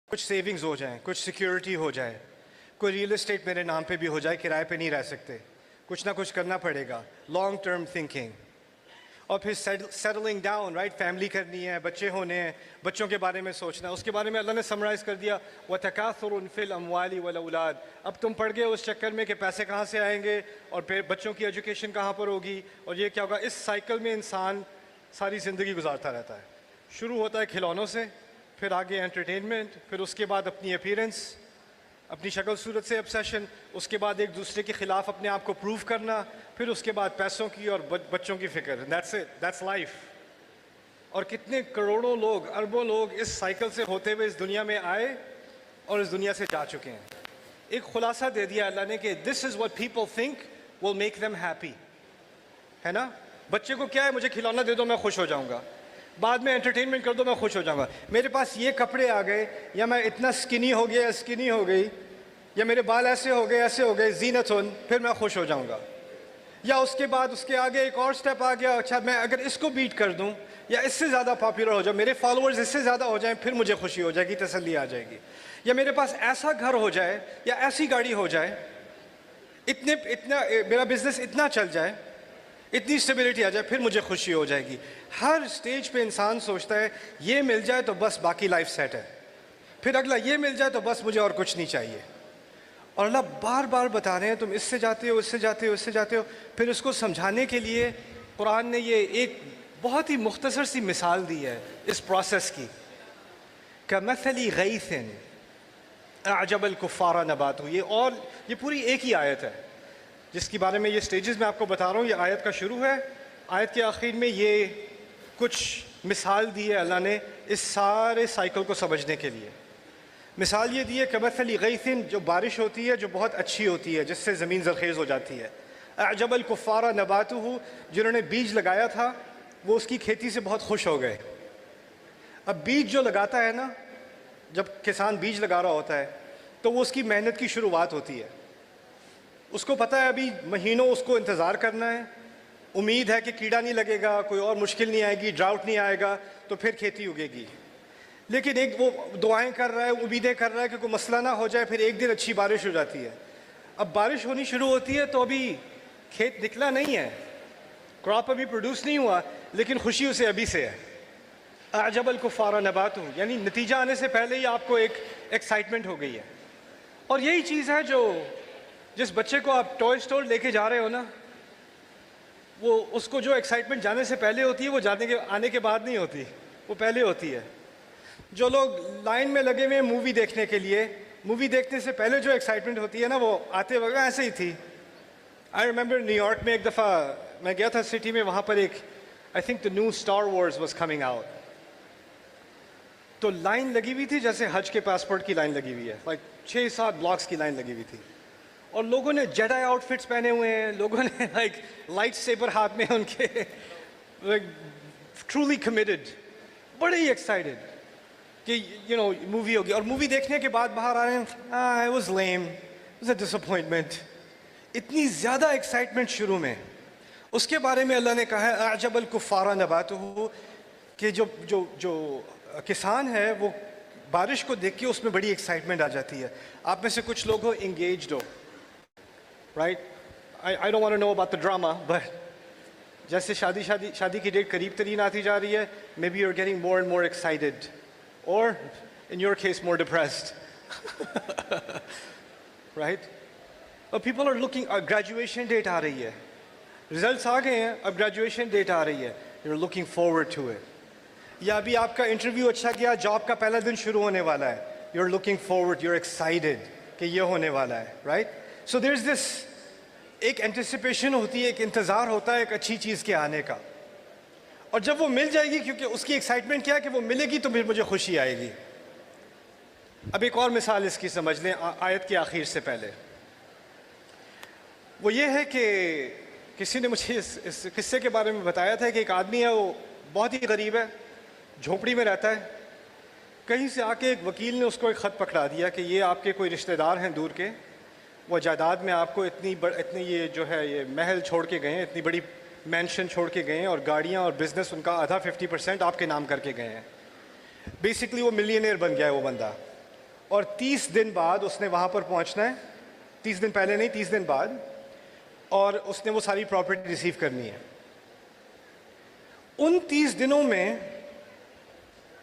کچھ سیونگز ہو جائیں، کچھ سیکیورٹی ہو جائے، کوئی ریئل اسٹیٹ میرے نام پہ بھی ہو جائے، کرائے پہ نہیں رہ سکتے، کچھ نہ کچھ کرنا پڑے گا، لانگ ٹرم تھنکنگ. اور پھر سیٹلنگ ڈاؤن، رائٹ، فیملی کرنی ہے، بچے ہونے ہیں، بچوں کے بارے میں سوچنا ہے. اس کے بارے میں اللہ نے سمرائز کر دیا وَتَكَاثُرٌ فِي الْأَمْوَالِ وَالْأَوْلَادِ. اب تم پڑ گئے اس چکر میں کہ پیسے کہاں سے آئیں گے اور پھر بچوں کی ایجوکیشن کہاں پر ہوگی اور یہ کیا ہوگا. اس سائیکل میں انسان ساری زندگی گزارتا رہتا ہے. شروع ہوتا ہے کھلونوں سے، پھر آگے انٹرٹینمنٹ، پھر اس کے بعد اپنی اپیرنس، اپنی شکل صورت سے obsession، اس کے بعد ایک دوسرے کے خلاف اپنے آپ کو پروف کرنا، پھر اس کے بعد پیسوں کی اور بچوں کی فکر. that's life. اور کتنے کروڑوں لوگ، اربوں لوگ اس سائیکل سے ہوتے ہوئے اس دنیا میں آئے اور اس دنیا سے جا چکے ہیں. ایک خلاصہ دے دیا اللہ نے کہ this is what people think will make them happy. ہے نا؟ بچے کو کیا ہے، مجھے کھلونا دے دو میں خوش ہو جاؤں گا، بعد میں انٹرٹینمنٹ کر دو میں خوش ہو جاؤں گا، میرے پاس یہ کپڑے آ گئے، یا میں اتنا سکنی ہو گیا، سکنی ہو گئی، یا میرے بال ایسے ہو گئے، ایسے ہو گئے، زینتن، پھر میں خوش ہو جاؤں گا. یا اس کے بعد اس کے آگے ایک اور سٹیپ آ گیا، اچھا میں اگر اس کو بیٹ کر دوں یا اس سے زیادہ پاپولر ہو جاؤں، میرے فالوورز اس سے زیادہ ہو جائیں، پھر مجھے خوشی ہو جائے گی، تسلی آ جائے گی. یا میرے پاس ایسا گھر ہو جائے یا ایسی گاڑی ہو جائے، اتنا میرا بزنس اتنا چل جائے، اتنی اسٹیبلٹی آ جائے، پھر مجھے خوشی ہو جائے گی. ہر سٹیج پہ انسان سوچتا ہے یہ مل جائے تو بس باقی لائف سیٹ ہے، پھر اگلا یہ مل جائے تو بس مجھے اور کچھ نہیں چاہیے. اور اللہ بار بار بتا رہے ہیں تم اس سے جاتے ہو، اس سے جاتے ہو، اس سے جاتے ہو. پھر اس کو سمجھانے کے لیے قرآن نے یہ ایک بہت ہی مختصر سی مثال دی ہے اس پروسیس کی. کَمَثَلِ غَيْثٍ أَعْجَبَ الْكُفَّارَ نَبَاتُهُ. یہ پوری ایک ہی آیت ہے جس کے بارے میں یہ سٹیجز میں آپ کو بتا رہا ہوں. یہ آیت کا شروع ہے، آیت کے آخر میں یہ کچھ مثال دی ہے اللہ نے اس سارے سائیکل کو سمجھنے کے لیے. مثال یہ دی ہے کَمَثَلِ غَيْثٍ، جو بارش ہوتی ہے جو بہت اچھی ہوتی ہے، جس سے زمین زرخیز ہو جاتی ہے. أَعْجَبَ الْكُفَّارَ نَبَاتُهُ، جنہوں نے بیج لگایا تھا وہ اس کی کھیتی سے بہت خوش ہو گئے. اب بیج جو لگاتا ہے نا، جب کسان بیج لگا رہا ہوتا ہے تو وہ اس کی محنت کی شروعات ہوتی ہے. اس کو پتہ ہے ابھی مہینوں اس کو انتظار کرنا ہے، امید ہے کہ کیڑا نہیں لگے گا، کوئی اور مشکل نہیں آئے گی، ڈراؤٹ نہیں آئے گا، تو پھر کھیتی اگے گی. لیکن ایک وہ دعائیں کر رہا ہے، امیدیں کر رہا ہے کہ کوئی مسئلہ نہ ہو جائے. پھر ایک دن اچھی بارش ہو جاتی ہے. اب بارش ہونی شروع ہوتی ہے تو ابھی کھیت نکلا نہیں ہے، کراپ ابھی پروڈیوس نہیں ہوا، لیکن خوشی اسے ابھی سے ہے. اعجب الکفار نباتہ، یعنی نتیجہ آنے سے پہلے ہی آپ کو ایک ایکسائٹمنٹ ہو گئی ہے. اور یہی چیز ہے جو جس بچے کو آپ ٹوائے اسٹور لے کے جا رہے ہو نا، وہ اس کو جو ایکسائٹمنٹ جانے سے پہلے ہوتی ہے وہ آنے کے بعد نہیں ہوتی، وہ پہلے ہوتی ہے. جو لوگ لائن میں لگے ہوئے ہیں مووی دیکھنے کے لیے، مووی دیکھنے سے پہلے جو ایکسائٹمنٹ ہوتی ہے نا، وہ آتے وقت ایسے ہی تھی. آئی ریمبر نیو یارک میں ایک دفعہ میں گیا تھا سٹی میں، وہاں پر ایک I think the new star wars was coming out. تو لائن لگی ہوئی تھی جیسے حج کے پاسپورٹ کی لائن لگی ہوئی ہے، لائک 6-7 بلاکس کی لائن لگی ہوئی تھی. اور لوگوں نے جیڈائی آؤٹ فٹس پہنے ہوئے ہیں، لوگوں نے لائک لائٹ سیبر ہاتھ میں ان کے، لائک ٹرولی کمیٹڈ، بڑے ہی ایکسائٹیڈ کہ مووی ہوگی. اور مووی دیکھنے کے بعد باہر آ رہے ہیں، it was lame, it was a disappointment. اتنی زیادہ ایکسائٹمنٹ شروع میں. اس کے بارے میں اللہ نے کہا ہے اعجب الکفار نباتہ، کہ جو کسان ہے وہ بارش کو دیکھ کے اس میں بڑی ایکسائٹمنٹ آ جاتی ہے. آپ میں سے کچھ لوگ ہو انگیجڈ ہو، right, I don't want to know about the drama, but جیسے شادی کی ڈیٹ قریب ترین آتی جا رہی ہے، maybe you're getting more and more excited, or in your case more depressed. right? People are looking، graduation date آ رہی ہے، ریزلٹس آ گئے ہیں، اب گریجویشن ڈیٹ آ رہی ہے، you're looking forward to it. یا ابھی آپ کا انٹرویو اچھا گیا، جاب کا پہلا دن شروع ہونے والا ہے، you're looking forward, you're excited کہ یہ ہونے والا ہے، right? So there's this ایک انٹیسپیشن ہوتی ہے، ایک انتظار ہوتا ہے ایک اچھی چیز کے آنے کا. اور جب وہ مل جائے گی، کیونکہ اس کی ایکسائٹمنٹ کیا ہے کہ وہ ملے گی تو پھر مجھے خوشی آئے گی. اب ایک اور مثال اس کی سمجھ لیں آیت کے آخر سے پہلے. وہ یہ ہے کہ کسی نے مجھے اس قصے کے بارے میں بتایا تھا کہ ایک آدمی ہے، وہ بہت ہی غریب ہے، جھونپڑی میں رہتا ہے. کہیں سے آ کے ایک وکیل نے اس کو ایک خط پکڑا دیا کہ یہ آپ کے کوئی رشتہ دار ہیں دور کے، وہ جائیداد میں آپ کو اتنی یہ جو ہے یہ محل چھوڑ کے گئے ہیں، اتنی بڑی مینشن چھوڑ کے گئے ہیں، اور گاڑیاں اور بزنس ان کا آدھا 50% آپ کے نام کر کے گئے ہیں. بیسکلی وہ ملینئر بن گیا ہے وہ بندہ. اور 30 دن بعد اس نے وہاں پر پہنچنا ہے, 30 دن پہلے نہیں 30 دن بعد, اور اس نے وہ ساری پراپرٹی ریسیو کرنی ہے. ان 30 دنوں میں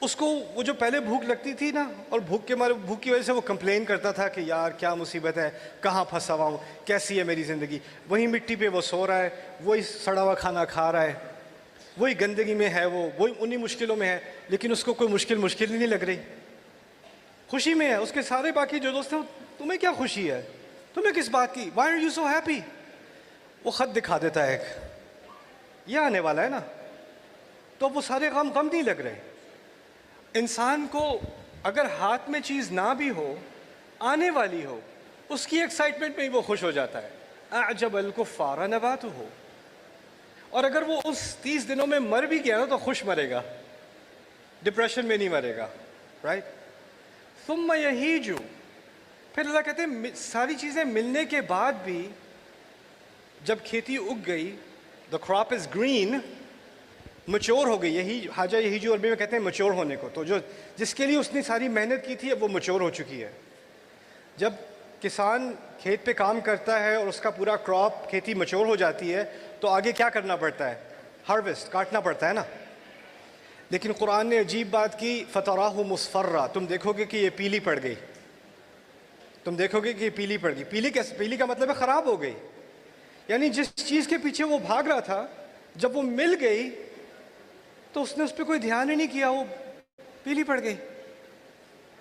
اس کو وہ جو پہلے بھوک لگتی تھی نا, اور بھوک کی وجہ سے وہ کمپلین کرتا تھا کہ یار کیا مصیبت ہے, کہاں پھنسا ہوا ہوں, کیسی ہے میری زندگی, وہی مٹی پہ وہ سو رہا ہے, وہی سڑا ہوا کھانا کھا رہا ہے, وہی گندگی میں ہے, وہی انہی مشکلوں میں ہے, لیکن اس کو کوئی مشکل ہی نہیں لگ رہی, خوشی میں ہے. اس کے سارے باقی جو دوست ہیں, تمہیں کیا خوشی ہے, تمہیں کس بات کی, why are you so happy. وہ خط دکھا دیتا ہے ایک, یہ آنے والا ہے نا, تو وہ سارے غم نہیں لگ رہے. انسان کو اگر ہاتھ میں چیز نہ بھی ہو, آنے والی ہو, اس کی ایکسائٹمنٹ میں ہی وہ خوش ہو جاتا ہے. اعجب الکفار نباتہ. اور اگر وہ اس 30 دنوں میں مر بھی گیا نا تو خوش مرے گا, ڈپریشن میں نہیں مرے گا, رائٹ. ثم یہیج. پھر اللہ کہتے ہیں ساری چیزیں ملنے کے بعد بھی جب کھیتی اگ گئی, the crop is green, mature ہو گئی. یہی حاجہ یہیجو عربی میں کہتے ہیں مچور ہونے کو. تو جو جس کے لیے اس نے ساری محنت کی تھی اب وہ مچور ہو چکی ہے. جب کسان کھیت پہ کام کرتا ہے اور اس کا پورا کراپ کھیتی مچور ہو جاتی ہے تو آگے کیا کرنا پڑتا ہے, ہارویسٹ, کاٹنا پڑتا ہے نا. لیکن قرآن نے عجیب بات کی, فتراہ مصفرہ, تم دیکھو گے کہ یہ پیلی پڑ گئی, تم دیکھو گے کہ یہ پیلی پڑ گئی. پیلی کا مطلب ہے خراب ہو گئی. یعنی جس چیز کے پیچھے وہ بھاگ رہا تھا جب وہ مل گئی تو اس نے اس پہ کوئی دھیان ہی نہیں کیا, وہ پیلی پڑ گئی.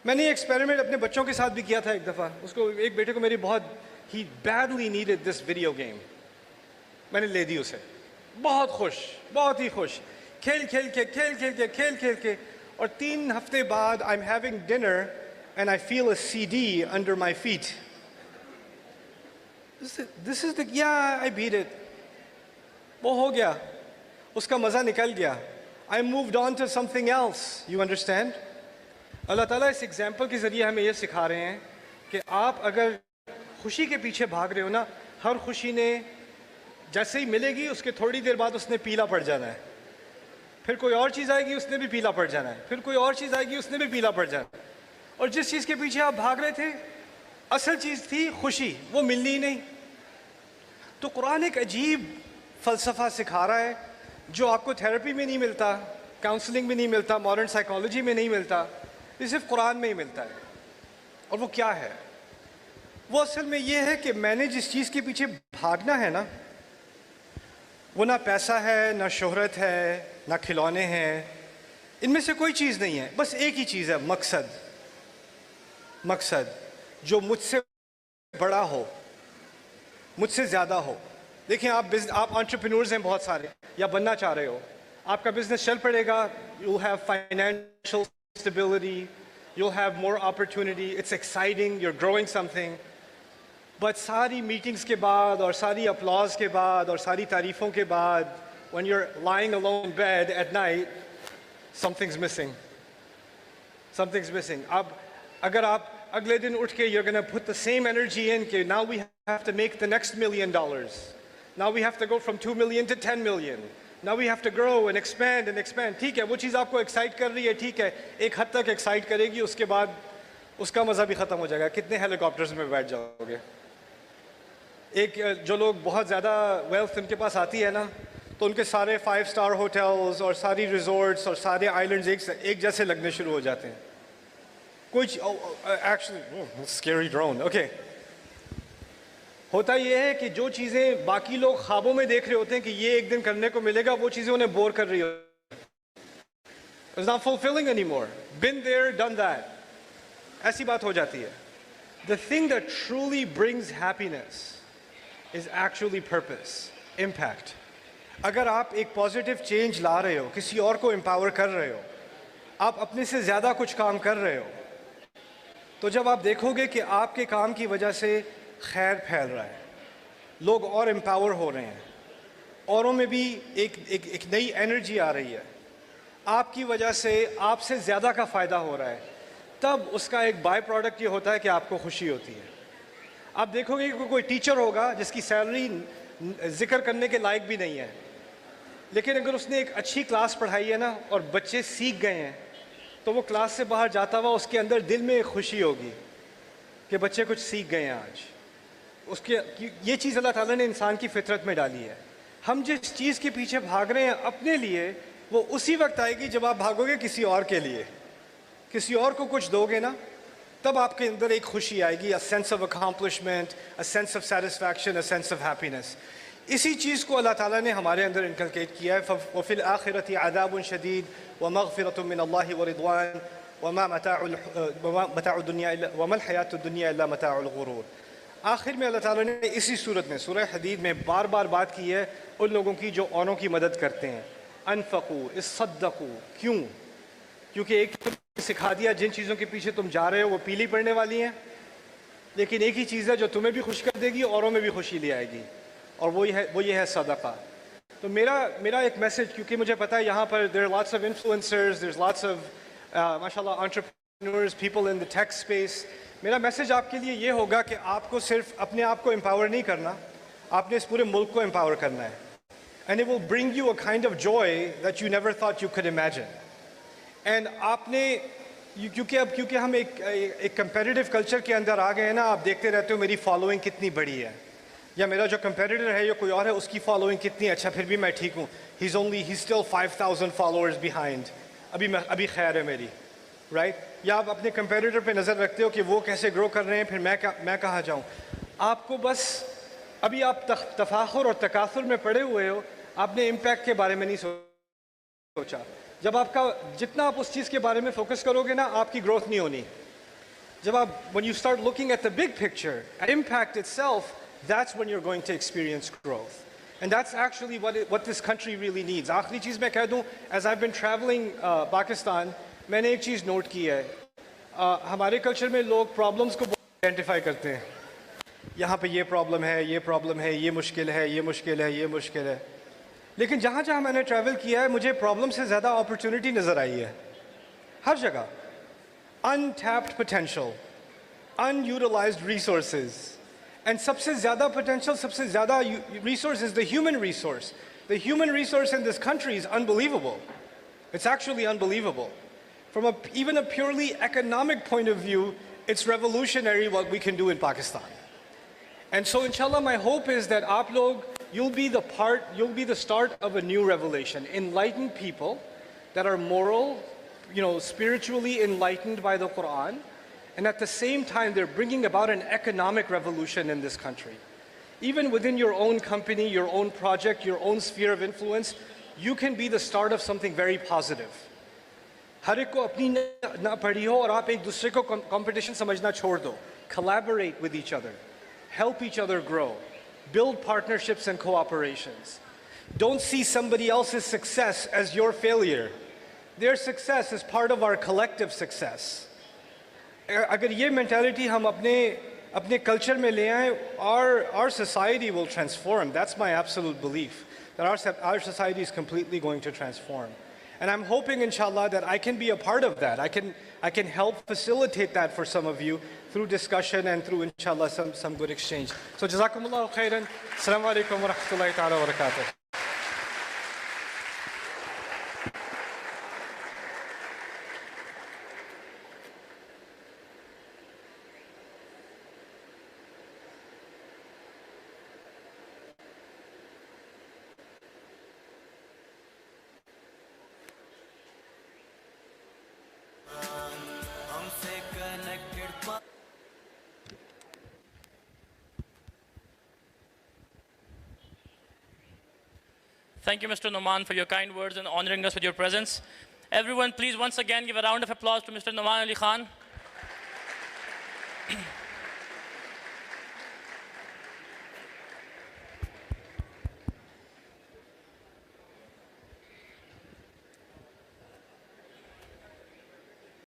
میں نے یہ ایکسپیریمنٹ اپنے بچوں کے ساتھ بھی کیا تھا ایک دفعہ. اس کو ایک بیٹے کو میری ہی بیڈلی نیڈed دس ویڈیو گیم, میں نے لے دی اسے, بہت خوش, بہت ہی خوش, کھیل کے, اور 3 ہفتے بعد I am having dinner and I feel a CD under my feet. This is I bet it. وہ ہو گیا, اس کا مزہ نکل گیا. I moved on to something else. You understand? اللہ تعالیٰ اس ایگزامپل کے ذریعے ہمیں یہ سکھا رہے ہیں کہ آپ اگر خوشی کے پیچھے بھاگ رہے ہو نا, ہر خوشی نے جیسے ہی ملے گی اس کے تھوڑی دیر بعد اس نے پیلا پڑ جانا ہے, پھر کوئی اور چیز آئے گی اس نے بھی پیلا پڑ جانا ہے, پھر کوئی اور چیز آئے گی اس نے بھی پیلا پڑ جانا ہے. اور جس چیز کے پیچھے آپ بھاگ رہے تھے اصل چیز تھی خوشی, وہ ملنی ہی نہیں. تو قرآن ایک عجیب فلسفہ سکھا رہا ہے جو آپ کو تھیراپی میں نہیں ملتا, کاؤنسلنگ میں نہیں ملتا, ماڈرن سائیکالوجی میں نہیں ملتا, یہ صرف قرآن میں ہی ملتا ہے. اور وہ کیا ہے؟ وہ اصل میں یہ ہے کہ میں نے جس چیز کے پیچھے بھاگنا ہے نا, وہ نہ پیسہ ہے, نہ شہرت ہے, نہ کھلونے ہیں, ان میں سے کوئی چیز نہیں ہے. بس ایک ہی چیز ہے, مقصد جو مجھ سے بڑا ہو, مجھ سے زیادہ ہو. دیکھیں آپ انٹرپرینورز ہیں بہت سارے, یا بننا چاہ رہے ہو, آپ کا بزنس چل پڑے گا, you have financial stability, you have more opportunity, it's exciting, you are growing something. But ساری میٹنگز کے بعد اور ساری اپلاز کے بعد اور ساری تعریفوں کے بعد, when you're lying alone in bed at night, something's missing. اب اگر آپ اگلے دن اٹھ کے you're gonna put the same energy in کہ now we have to make the next $1 million. Now we have to go from 2 million to 10 million. Now we have to grow and expand. ٹھیک ہے, وہ چیز آپ کو excite کر رہی ہے, ٹھیک ہے, ایک حد تک ایکسائٹ کرے گی, اس کے بعد اس کا مزہ بھی ختم ہو جائے گا. کتنے ہیلی کاپٹرز میں بیٹھ جاؤ گے. ایک جو لوگ بہت زیادہ ویلتھ ان کے پاس آتی ہے نا, تو ان کے سارے 5 اسٹار ہوٹلز اور ساری ریزورٹس اور سارے آئلینڈز ایک جیسے لگنے شروع ہو جاتے ہیں. کوئی ایکچولی اسکیری ڈرون, اوکے. ہوتا یہ ہے کہ جو چیزیں باقی لوگ خوابوں میں دیکھ رہے ہوتے ہیں کہ یہ ایک دن کرنے کو ملے گا, وہ چیزیں انہیں بور کر رہی ہوتی ہیں. It's not fulfilling anymore. Been there, done that. ایسی بات ہو جاتی ہے. The thing that truly brings happiness is actually purpose, impact. اگر آپ ایک پازیٹیو چینج لا رہے ہو, کسی اور کو امپاور کر رہے ہو, آپ اپنے سے زیادہ کچھ کام کر رہے ہو, تو جب آپ دیکھو گے کہ آپ کے کام کی وجہ سے خیر پھیل رہا ہے, لوگ اور امپاور ہو رہے ہیں, اوروں میں بھی ایک نئی انرجی آ رہی ہے, آپ کی وجہ سے آپ سے زیادہ کا فائدہ ہو رہا ہے, تب اس کا ایک بائی پروڈکٹ یہ ہوتا ہے کہ آپ کو خوشی ہوتی ہے. آپ دیکھو گے کہ کوئی ٹیچر ہوگا جس کی سیلری ذکر کرنے کے لائق بھی نہیں ہے, لیکن اگر اس نے ایک اچھی کلاس پڑھائی ہے نا اور بچے سیکھ گئے ہیں, تو وہ کلاس سے باہر جاتا ہوا اس کے اندر دل میں ایک خوشی ہوگی کہ بچے کچھ سیکھ گئے ہیں آج. اس کے یہ چیز اللہ تعالیٰ نے انسان کی فطرت میں ڈالی ہے. ہم جس چیز کے پیچھے بھاگ رہے ہیں اپنے لیے، وہ اسی وقت آئے گی جب آپ بھاگو گے کسی اور کے لیے. کسی اور کو کچھ دو گے نا، تب آپ کے اندر ایک خوشی آئے گی، a sense of accomplishment, a sense of satisfaction, a sense of happiness. اسی چیز کو اللہ تعالیٰ نے ہمارے اندر انکلکیٹ کیا ہے. وَفِي الْآخِرَةِ عَذَابٌ شَدِيدٌ وَمَغْفِرَةٌ مِّنَ اللَّهِ وَرِضْوَانٌ وَمَا الْحَيَاةُ الدُّنْيَا إِلَّا مَتَاعُ الْغُرُورِ. آخر میں اللہ تعالیٰ نے اسی صورت میں سورہ حدید میں بار بار بات کی ہے ان لوگوں کی جو اوروں کی مدد کرتے ہیں. انفقوا، اصدقوا. کیوں؟ کیونکہ ایک سکھا دیا جن چیزوں کے پیچھے تم جا رہے ہو وہ پیلی پڑنے والی ہیں، لیکن ایک ہی چیز ہے جو تمہیں بھی خوش کر دے گی، اوروں میں بھی خوشی لے آئے گی، اور وہ یہ ہے صدقہ. تو میرا ایک میسج، کیونکہ مجھے پتا ہے یہاں پر there are lots of influencers, there's lots of ماشاءاللہ entrepreneurs, people in the tech space. میرا میسج آپ کے لیے یہ ہوگا کہ آپ کو صرف اپنے آپ کو امپاور نہیں کرنا، آپ نے اس پورے ملک کو امپاور کرنا ہے. And it will bring you a kind of joy that you never thought you could imagine. And آپ نے کیونکہ ہم ایک کمپیٹیٹیو کلچر کے اندر آ گئے ہیں نا، آپ دیکھتے رہتے ہو میری فالوئنگ کتنی بڑی ہے، یا میرا جو کمپیٹیٹر ہے یا کوئی اور ہے اس کی فالوئنگ کتنی اچھا، پھر بھی میں ٹھیک ہوں. ہی اسٹل 5000 فالوورز بیہائنڈ، ابھی خیر ہے میری، رائٹ؟ یا آپ اپنے کمپیٹیٹر پہ نظر رکھتے ہو کہ وہ کیسے گرو کر رہے ہیں، پھر میں کہاں جاؤں. آپ کو بس ابھی آپ تفاخر اور تکاثر میں پڑے ہوئے ہو، آپ نے امپیکٹ کے بارے میں نہیں سوچا. جب جتنا آپ اس چیز کے بارے میں فوکس کرو گے نا، آپ کی گروتھ نہیں ہونی. جب آپ when you start looking at the big picture, at impact itself, that's when you're going to experience growth. And that's actually what this country really needs. آخری چیز میں کہہ دوں، as I've been traveling Pakistan, میں نے ایک چیز نوٹ کی ہے. ہمارے کلچر میں لوگ پرابلمس کو آئیڈینٹیفائی کرتے ہیں. یہاں پہ یہ پرابلم ہے، یہ پرابلم ہے، یہ مشکل ہے، یہ مشکل ہے، یہ مشکل ہے. لیکن جہاں جہاں میں نے ٹریول کیا ہے، مجھے پرابلم سے زیادہ اپرچونٹی نظر آئی ہے. ہر جگہ untapped potential, unutilized resources. And سب سے زیادہ potential، سب سے زیادہ resource is the human resource. The human resource in this country is unbelievable. It's actually unbelievable. From even a purely economic point of view, it's revolutionary what we can do in Pakistan. And so inshallah, my hope is that aap log, you'll be the start of a new revelation. Enlightened people that are moral, spiritually enlightened by the Quran, and at the same time they're bringing about an economic revolution in this country. Even within your own company, your own project, your own sphere of influence, you can be the start of something very positive. ہر ایک کو اپنی نہ پڑھی ہو اور آپ ایک دوسرے کو competition سمجھنا چھوڑ دو. Collaborate with each other. Help each other grow. Build partnerships and cooperations. Don't see somebody else's success as your failure. Their success is part of our collective success. اگر یہ mentality ہم اپنے کلچر میں لے آئیں, our society will transform. That's my absolute belief, that our society is completely going to transform. And I'm hoping, inshallah, that I can be a part of that. I can help facilitate that for some of you through discussion and through, inshallah, some good exchange. So, jazakumullahu khairan. Assalamu alaikum wa rahmatullahi ta'ala wa barakatuh. Thank you, Mr. Noman, for your kind words and honoring us with your presence. Everyone, please once again give a round of applause to Mr. Noman Ali Khan.